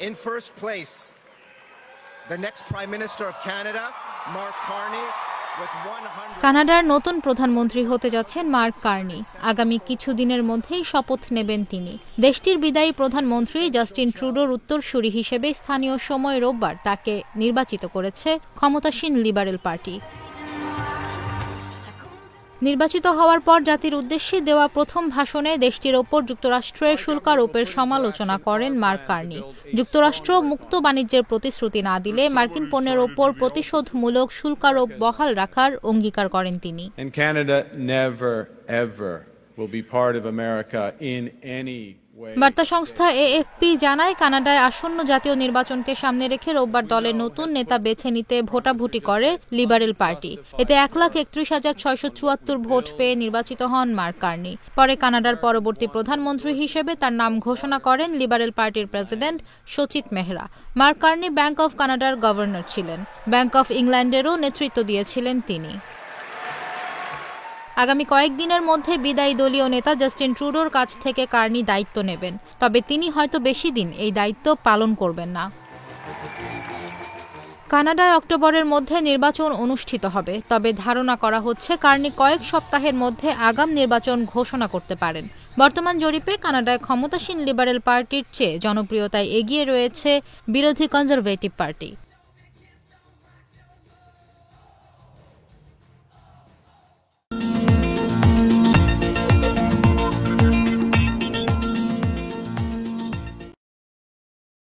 In first place, the next Prime Minister of Canada, Mark Carney, with 100... কানাডার নতুন প্রধানমন্ত্রী হতে যাচ্ছেন মার্ক কার্নি। আগামী কিছুদিনের মধ্যেই শপথ নেবেন তিনি। দেশটির বিদায়ী প্রধানমন্ত্রী জাস্টিন ট্রুডোর উত্তরসূরি হিসেবে স্থানীয় সময় রোববার তাকে নির্বাচিত করেছে ক্ষমতাসীন লিবারেল পার্টি। নির্বাচিত হওয়ার পর জাতির উদ্দেশ্যে দেওয়া প্রথম ভাষণে দেশটির ওপর যুক্তরাষ্ট্রের শুল্কারোপের সমালোচনা করেন মার্ক কার্নি। যুক্তরাষ্ট্র মুক্ত বাণিজ্যের প্রতিশ্রুতি না দিলে মার্কিন পণ্যের ওপর প্রতিশোধমূলক শুল্কারোপ বহাল রাখার অঙ্গীকার করেন তিনি। বার্তা সংস্থা এএফপি জানায়, কানাডায় আসন্ন জাতীয় নির্বাচনকে সামনে রেখে রোববার দলের নতুন নেতা বেছে নিতে ভোটাভুটি করে লিবারেল পার্টি। এতে 1,31,674 ভোট পেয়ে নির্বাচিত হন মার্ক কার্নি। পরে কানাডার পরবর্তী প্রধানমন্ত্রী হিসেবে তার নাম ঘোষণা করেন লিবারেল পার্টির president Sachit Mehra. Mark Carney bank of কানাডার গভর্নর ছিলেন। ব্যাংক অব ইংল্যান্ডেরও নেতৃত্ব দিয়েছিলেন তিনি। আগামী কয়েকদিনের মধ্যে বিদায়ী দলীয় নেতা জাস্টিন ট্রুডোর কাছ থেকে কার্নি দায়িত্ব নেবেন। তবে তিনি হয়তো বেশি দিন এই দায়িত্ব পালন করবেন না। কানাডায় অক্টোবরের মধ্যে নির্বাচন অনুষ্ঠিত হবে। তবে ধারণা করা হচ্ছে কার্নি কয়েক সপ্তাহের মধ্যে আগাম নির্বাচন ঘোষণা করতে পারেন। বর্তমান জরিপে কানাডায় ক্ষমতাসীন লিবারেল পার্টির চেয়ে জনপ্রিয়তায় এগিয়ে রয়েছে বিরোধী কনজারভেটিভ পার্টি।